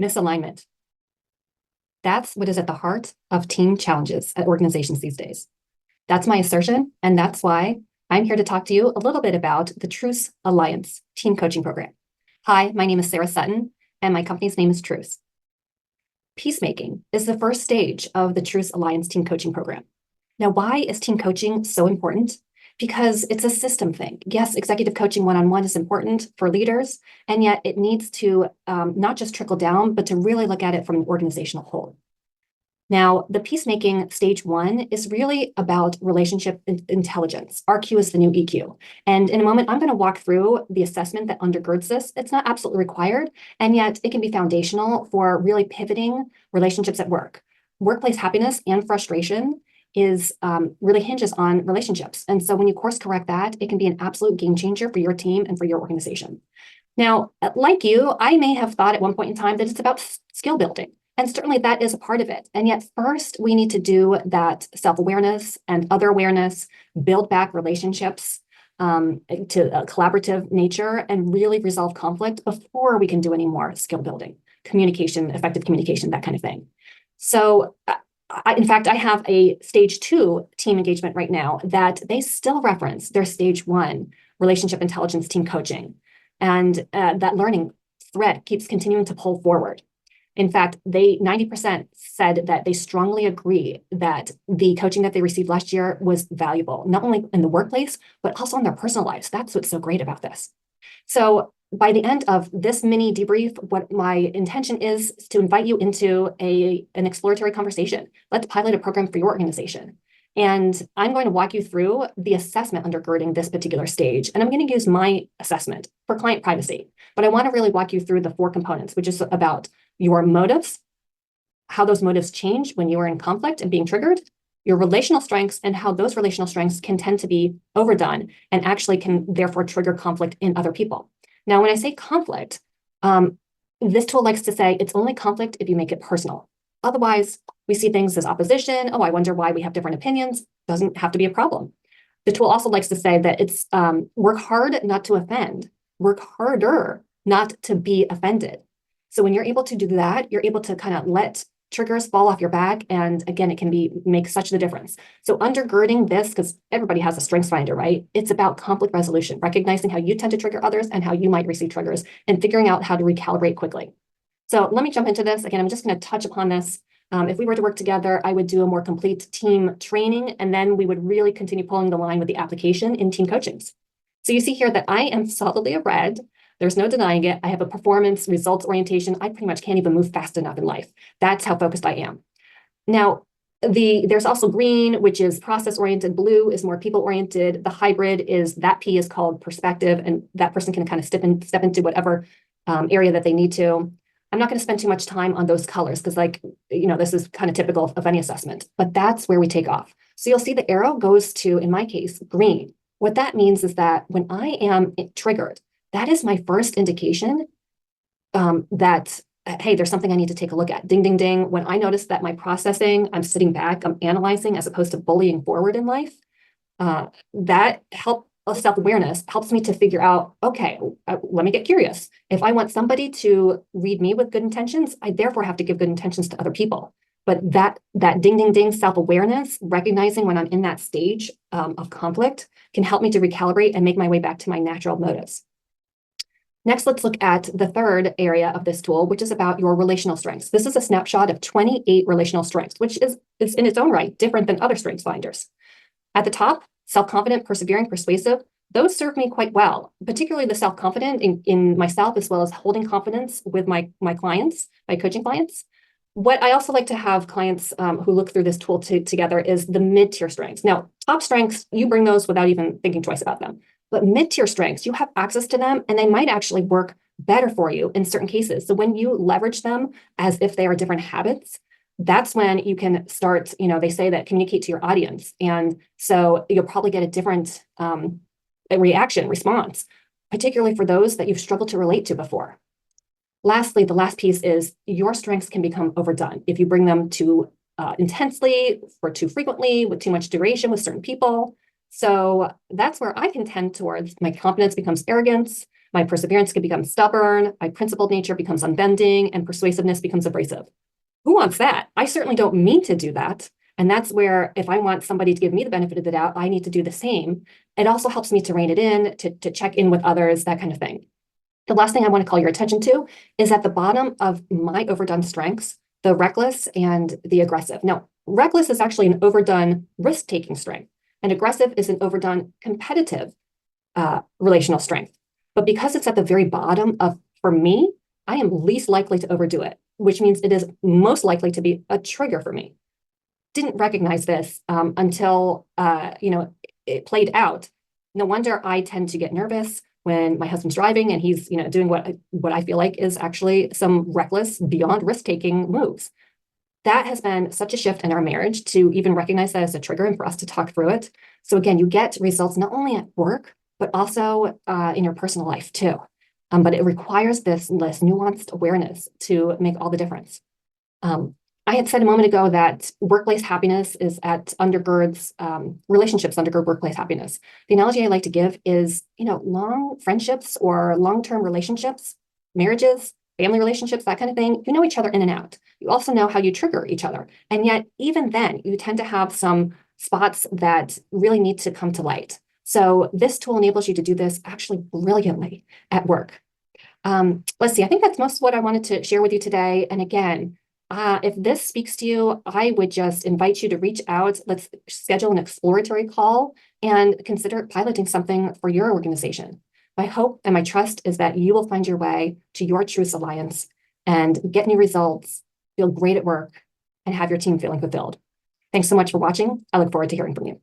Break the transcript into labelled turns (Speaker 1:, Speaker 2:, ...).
Speaker 1: Misalignment. That's what is at the heart of team challenges at organizations these days. That's my assertion, and that's why I'm here to talk to you a little bit about the Truce Alliance Team Coaching Program. Hi, my name is Sarah Sutton, and my company's name is Truce. Peacemaking is the first stage of the Truce Alliance Team Coaching Program. Now, why is team coaching so important? Because it's a system thing. Yes, executive coaching one-on-one is important for leaders, and yet it needs to not just trickle down, but to really look at it from an organizational whole. Now, the peacemaking stage one is really about relationship intelligence. RQ is the new EQ. And in a moment, I'm going to walk through the assessment that undergirds this. It's not absolutely required, and yet it can be foundational for really pivoting relationships at work. Workplace happiness and frustration is really hinges on relationships. And so when you course correct that, it can be an absolute game changer for your team and for your organization. Now, like you, I may have thought at one point in time that it's about skill building. And certainly that is a part of it. And yet first we need to do that self-awareness and other awareness, build back relationships to a collaborative nature and really resolve conflict before we can do any more skill building, communication, effective communication, that kind of thing. So in fact, I have a stage 2 team engagement right now that they still reference their stage 1 relationship intelligence team coaching. And that learning thread keeps continuing to pull forward. In fact, 90% said that they strongly agree that the coaching that they received last year was valuable, not only in the workplace, but also in their personal lives. That's what's so great about this. So by the end of this mini debrief, what my intention is to invite you into an exploratory conversation. Let's pilot a program for your organization. And I'm going to walk you through the assessment undergirding this particular stage. And I'm going to use my assessment for client privacy. But I want to really walk you through the 4 components, which is about your motives, how those motives change when you are in conflict and being triggered, your relational strengths, and how those relational strengths can tend to be overdone and actually can therefore trigger conflict in other people. Now, when I say conflict, this tool likes to say it's only conflict if you make it personal. Otherwise, we see things as opposition. Oh, I wonder why we have different opinions. Doesn't have to be a problem. The tool also likes to say that it's work hard not to offend, work harder not to be offended. So when you're able to do that, you're able to kind of let triggers fall off your back. And again, it can make such the difference. So undergirding this, because everybody has a strengths finder, right? It's about conflict resolution, recognizing how you tend to trigger others and how you might receive triggers and figuring out how to recalibrate quickly. So let me jump into this. Again, I'm just going to touch upon this. If we were to work together, I would do a more complete team training, and then we would really continue pulling the line with the application in team coachings. So you see here that I am solidly a red. There's no denying it. I have a performance results orientation. I pretty much can't even move fast enough in life. That's how focused I am. Now, there's also green, which is process oriented. Blue is more people oriented. The hybrid is that P is called perspective, and that person can kind of step into whatever area that they need to. I'm not going to spend too much time on those colors because, this is kind of typical of any assessment, but that's where we take off. So you'll see the arrow goes to, in my case, green. What that means is that when I am triggered, that is my first indication that, hey, there's something I need to take a look at. Ding, ding, ding. When I notice that my processing, I'm sitting back, I'm analyzing as opposed to bullying forward in life, that self-awareness helps me to figure out, okay, let me get curious. If I want somebody to read me with good intentions, I therefore have to give good intentions to other people. But that ding, ding, ding self-awareness, recognizing when I'm in that stage of conflict can help me to recalibrate and make my way back to my natural motives. Next, let's look at the third area of this tool, which is about your relational strengths. This is a snapshot of 28 relational strengths, which is in its own right different than other strengths finders. At the top, self-confident, persevering, persuasive, those serve me quite well, particularly the self-confident in myself, as well as holding confidence with my clients, my coaching clients. What I also like to have clients who look through this tool together is the mid-tier strengths. Now, top strengths, you bring those without even thinking twice about them. But mid-tier strengths, you have access to them, and they might actually work better for you in certain cases. So when you leverage them as if they are different habits, that's when you can start, they say that communicate to your audience. And so you'll probably get a different response, particularly for those that you've struggled to relate to before. Lastly, the last piece is your strengths can become overdone if you bring them too intensely or too frequently with too much duration with certain people. So that's where I can tend towards my confidence becomes arrogance, My perseverance can become stubborn, my principled nature becomes unbending, and persuasiveness becomes abrasive. Who wants that? I certainly don't mean to do that. And that's where, if I want somebody to give me the benefit of the doubt, I need to do the same. It also helps me to rein it in, to check in with others, that kind of thing. The last thing I want to call your attention to is at the bottom of my overdone strengths, the reckless and the aggressive. Now, reckless is actually an overdone risk-taking strength, and aggressive is an overdone competitive relational strength. But because it's at the very bottom of, for me, I am least likely to overdo it, which means it is most likely to be a trigger for me. Didn't recognize this until it played out. No wonder I tend to get nervous when my husband's driving and he's doing what I feel like is actually some reckless, beyond risk-taking moves. That has been such a shift in our marriage to even recognize that as a trigger and for us to talk through it. So again, you get results not only at work, but also in your personal life too. But it requires this nuanced awareness to make all the difference. I had said a moment ago that workplace happiness is relationships undergird workplace happiness. The analogy I like to give is, long friendships or long-term relationships, marriages, family relationships, that kind of thing. You know each other in and out. You also know how you trigger each other. And yet, even then, you tend to have some spots that really need to come to light. So this tool enables you to do this actually brilliantly at work. Let's see, I think that's most of what I wanted to share with you today. And again, if this speaks to you, I would just invite you to reach out. Let's schedule an exploratory call and consider piloting something for your organization. My hope and my trust is that you will find your way to your Truce Alliance and get new results, feel great at work, and have your team feeling fulfilled. Thanks so much for watching. I look forward to hearing from you.